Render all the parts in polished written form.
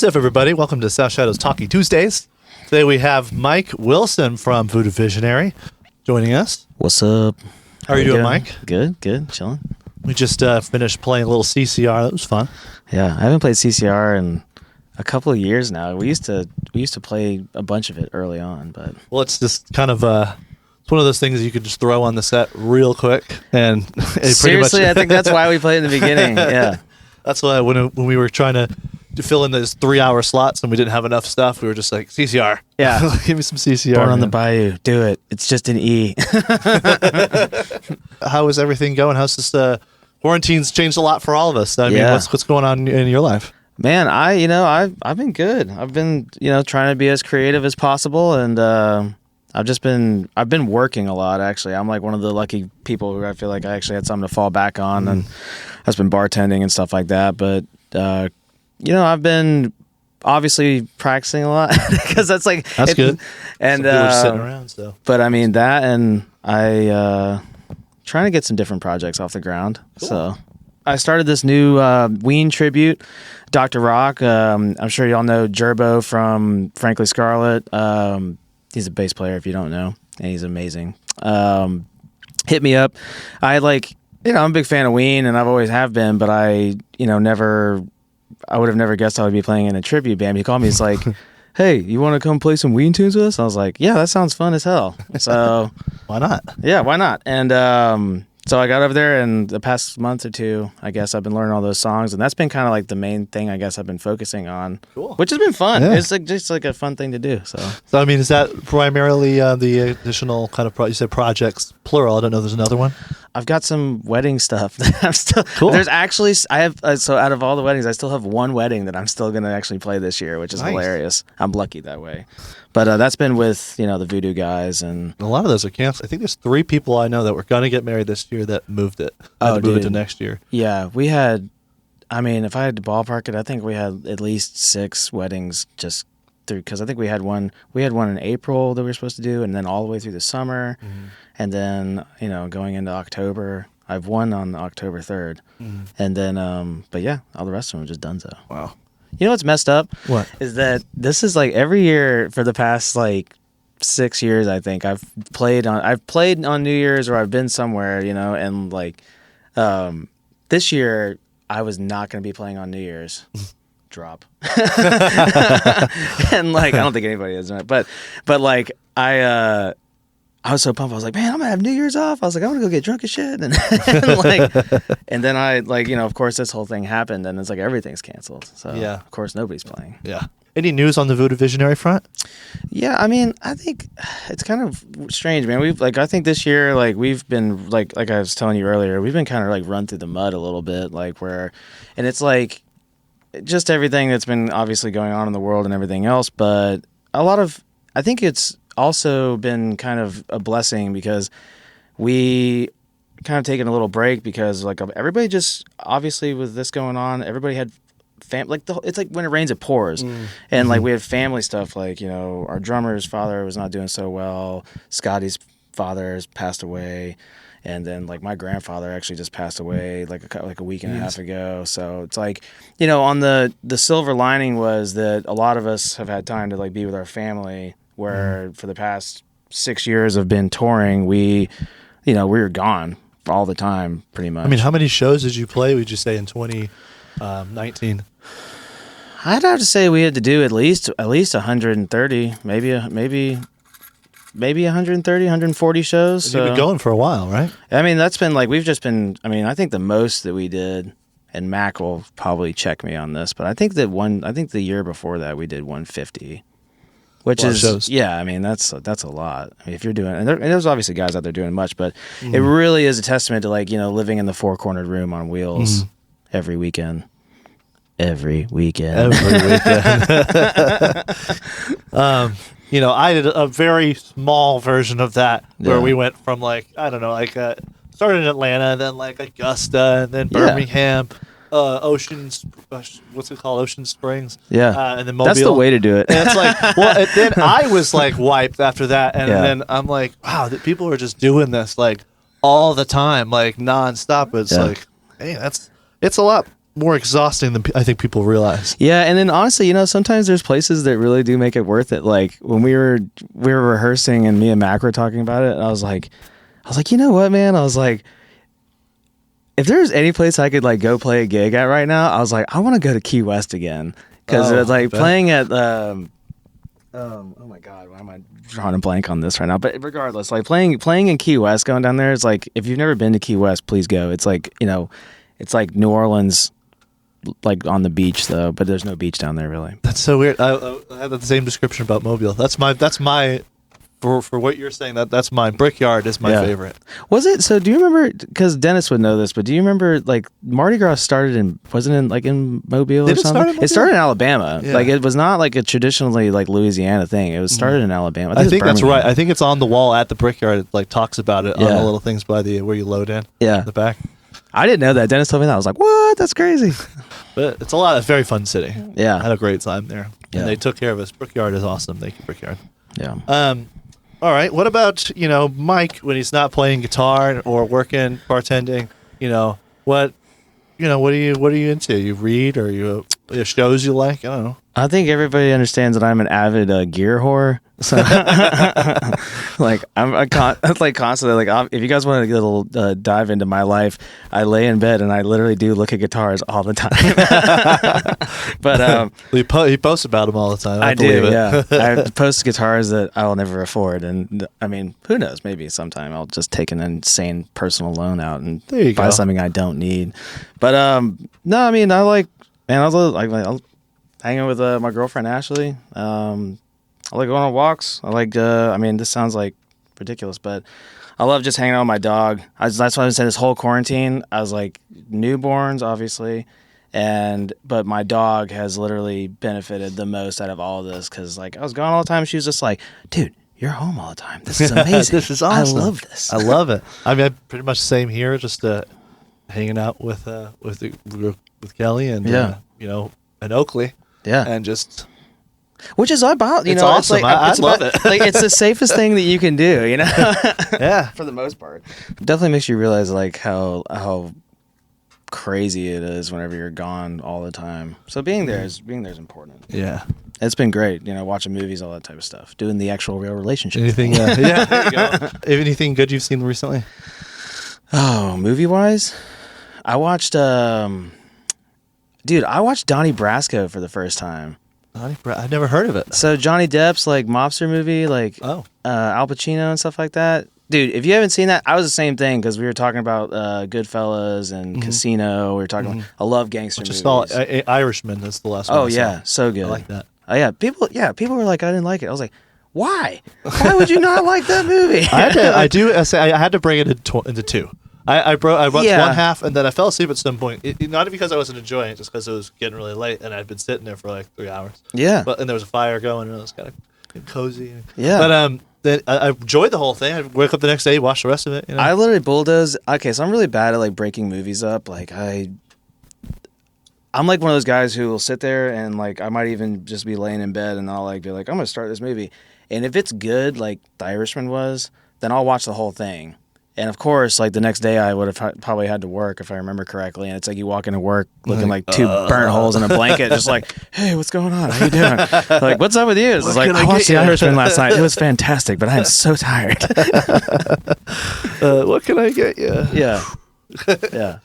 up, everybody? Welcome to South Shadow's Talky Tuesdays. Today we have Mike Wilson from VoodooVisionary joining us. What's up? How are you doing, Mike? Good, chilling. We just finished playing a little CCR. That was fun. Yeah, I haven't played CCR in a couple of years now. We used to play a bunch of it early on, but well, it's just kind of it's one of those things you could just throw on the set real quick and seriously, pretty much I think that's why we played in the beginning. Yeah, that's why when we were trying to fill in those 3-hour slots and we didn't have essa stuff, we were just like, CCR. Yeah. Give me some CCR. Born on the Bayou. Do it. It's just an E. How is everything going? How's this quarantine's changed a lot for all of us. I mean, what's going on in your life? Man, I've been good. I've been, trying to be as creative as possible, and I've been working a lot, actually. I'm like one of the lucky people who I feel like I actually had something to fall back on, and I've been bartending and stuff like that, but I've been obviously practicing a lot because that's good. And people are sitting around, so. But I mean that, and I trying to get some different projects off the ground. Cool. So I started this new Ween tribute, Dr. Rock. I'm sure y'all know Gerbo from Frankly Scarlet. He's a bass player if you don't know, and he's amazing. Hit me up. I'm a big fan of Ween, and I've always have been, but I would have never guessed I would be playing in a tribute band. He called me. He's like, "Hey, you want to come play some Ween tunes with us?" I was like, "Yeah, that sounds fun as hell." So why not? Yeah, why not? And so I got over there, and the past month or two, I guess I've been learning all those songs, and that's been kind of like the main thing I guess I've been focusing on. Cool. Which has been fun. Yeah. It's just like a fun thing to do. So I mean, is that primarily the additional kind of you said projects plural? I don't know. There's another one. I've got some wedding stuff that I'm still. Cool. There's actually so out of all the weddings, I still have one wedding that I'm still going to actually play this year, which is hilarious. I'm lucky that way. But that's been with the Voodoo guys, and a lot of those are canceled. I think there's 3 people I know that were going to get married this year that moved it. Moved it to next year. Yeah, we had. I mean, if I had to ballpark it, I think we had at least 6 weddings just through, because I think we had one. We had one in April that we were supposed to do, and then all the way through the summer. And then, going into October, I've one on October 3rd. And then, but yeah, all the rest of them are just donezo. Wow. You know what's messed up? What? Is that this is like every year for the past 6 years, I think, I've played on New Year's, or I've been somewhere, and this year I was not going to be playing on New Year's. Drop. And I don't think anybody is, but I was so pumped. I was like, man, I'm gonna have New Year's off. I was like, I'm gonna go get drunk as shit, and then I of course this whole thing happened, and it's like everything's canceled. So yeah, of course nobody's playing. Yeah. Any news on the VoodooVisionary front? Yeah, I mean, I think it's kind of strange, man. I think this year, we've been like I was telling you earlier, we've been kind of run through the mud a little bit, and it's just everything that's been obviously going on in the world and everything else, but I think it's also been kind of a blessing because we kind of taken a little break because everybody just obviously with this going on, everybody had it's like when it rains it pours. And we had family stuff, our drummer's father was not doing so well, Scotty's father has passed away, and then my grandfather actually just passed away a week and a half ago. So it's on the silver lining was that a lot of us have had time to be with our family, where for the past 6 years of been touring, we were gone all the time, pretty much. I mean, how many shows did you play, would you say, in 2019? I'd have to say we had to do at least 130, maybe 130, 140 shows. So. You've been going for a while, right? I mean, that's been we've just been, I think the most that we did, and Mac will probably check me on this, but I think the year before that we did 150. Which is shows. Yeah, I mean that's a lot. I mean, if you're doing, and there's obviously guys out there doing much, but it really is a testament to living in the 4-cornered room on wheels every weekend. Every weekend. I did a very small version of that where we went from started in Atlanta, then Augusta, and then Birmingham. Ocean Springs. Yeah. And then Mobile. That's the way to do it. And it's then I was wiped after that. And then I'm like, wow, people are just doing this all the time, nonstop. It's hey, it's a lot. more exhausting than I think people realize. Yeah, and then honestly, sometimes there's places that really do make it worth it. Like when we were rehearsing and me and Mac were talking about it, and I was like, you know what, man? I was like, if there's any place I could like go play a gig at right now, I was like, I want to go to Key West again because it's like playing at oh my God, why am I drawing a blank on this right now? But regardless, like playing in Key West, going down there, it's like if you've never been to Key West, please go. It's like it's like New Orleans. Like on the beach though, but there's no beach down there really. That's so weird. I had the same description about Mobile. That's my for what you're saying. That's mine. Brickyard is my favorite. Was it? So do you remember? Because Dennis would know this, but do you remember like Mardi Gras started wasn't in Mobile or something? It started in Alabama. Yeah. Like it was not like a traditionally like Louisiana thing. It was started in Alabama. I think that's right. I think it's on the wall at the Brickyard. It like talks about it on the little things by where you load in. Yeah, the back. I didn't know that. Dennis told me that. I was like, what? That's crazy. But it's a very fun city. Yeah. I had a great time there. Yeah. And they took care of us. Brickyard is awesome. Thank you, Brickyard. Yeah. All right. What about, Mike when he's not playing guitar or working, bartending, what are you into? You read or you shows you like? I don't know. I think everybody understands that I'm an avid gear whore. So, like I'm constantly like if you guys want to get a little dive into my life, I lay in bed and I literally do look at guitars all the time. But he posts about them all the time. I do. Yeah, I post guitars that I will never afford, and I mean, who knows? Maybe sometime I'll just take an insane personal loan out and buy something I don't need. But no, I mean, I like hanging with my girlfriend Ashley. I like going on walks. I like, this sounds like ridiculous, but I love just hanging out with my dog. That's why I was saying this whole quarantine, I was like, newborns, obviously, but my dog has literally benefited the most out of all of this because, like, I was gone all the time. She was just like, dude, you're home all the time. This is amazing. This is awesome. I love this. I love it. I mean, pretty much the same here, just hanging out with Kelly and, and Oakley. Yeah. And just... Which is about, it's awesome. It's like, I love it. Like it's the safest thing that you can do, Yeah, for the most part. Definitely makes you realize like how crazy it is whenever you're gone all the time. So being there is important. Yeah, it's been great. Watching movies, all that type of stuff, doing the actual real relationship. Anything? Yeah, there you go. Anything good you've seen recently? Oh, movie wise, I watched. I watched Donnie Brasco for the first time. I've never heard of it. So Johnny Depp's like mobster movie, like Al Pacino and stuff like that. Dude, if you haven't seen that, I was the same thing because we were talking about Goodfellas and Casino. We were talking. I love gangster movies. Just all Irishman is the last one. Oh yeah, so good. I like that. Oh yeah, people were like, I didn't like it. I was like, why? Why would you not like that movie? I had to break it into two. I watched one half and then I fell asleep at some point. Not because I wasn't enjoying it, just because it was getting really late and I'd been sitting there for like 3 hours. Yeah. And there was a fire going and it was kind of cozy. Yeah. But then I enjoyed the whole thing. I wake up the next day, watch the rest of it. I literally bulldoze. Okay, so I'm really bad at like breaking movies up. Like I'm like one of those guys who will sit there and like I might even just be laying in bed and I'll like be like, I'm gonna start this movie, and if it's good, like The Irishman was, then I'll watch the whole thing. And of course, like the next day, I would have probably had to work if I remember correctly. And it's like you walk into work looking like two burnt holes in a blanket, just like, "Hey, what's going on? How you doing? Like, what's up with you?" It's like I watched The Irishman last night. It was fantastic, but I am so tired. What can I get you? Yeah, yeah.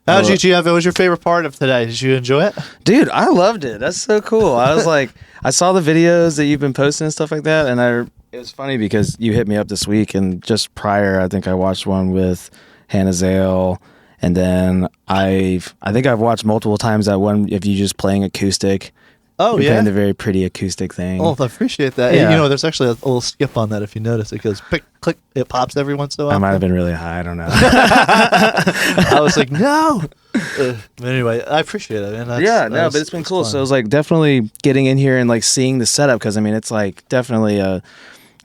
How'd you, Jeff? What was your favorite part of today? Did you enjoy it? Dude, I loved it. That's so cool. I was like, I saw the videos that you've been posting and stuff like that, and it was funny because you hit me up this week, and just prior, I think I watched one with Hannah Zale, and then I think I've watched multiple times that one if you just playing acoustic. Oh, You're yeah. playing the very pretty acoustic thing. Oh, I appreciate that. Yeah. And, there's actually a little skip on that if you notice. It goes pick, click, it pops every once in a while. I might have been really high. I don't know. I was like, no. But anyway, I appreciate it. Man. But it's been cool. Fun. So it was like definitely getting in here and like seeing the setup because, I mean, it's like definitely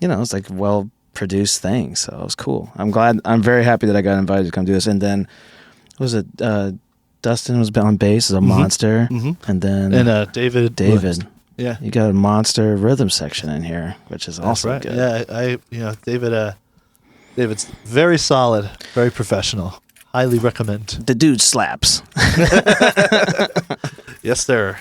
it's like well produced thing. So it was cool. I'm very happy that I got invited to come do this. And then, what was it? Dustin was on bass as a monster, and then David. Yeah, you got a monster rhythm section in here, which is also right. good. Yeah, David's very solid, very professional, highly recommend. The dude slaps. Yes, sir.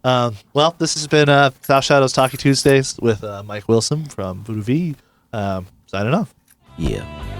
Well, this has been South Shadows Talky Tuesdays with Mike Wilson from Voodoo V. Signing off. Yeah.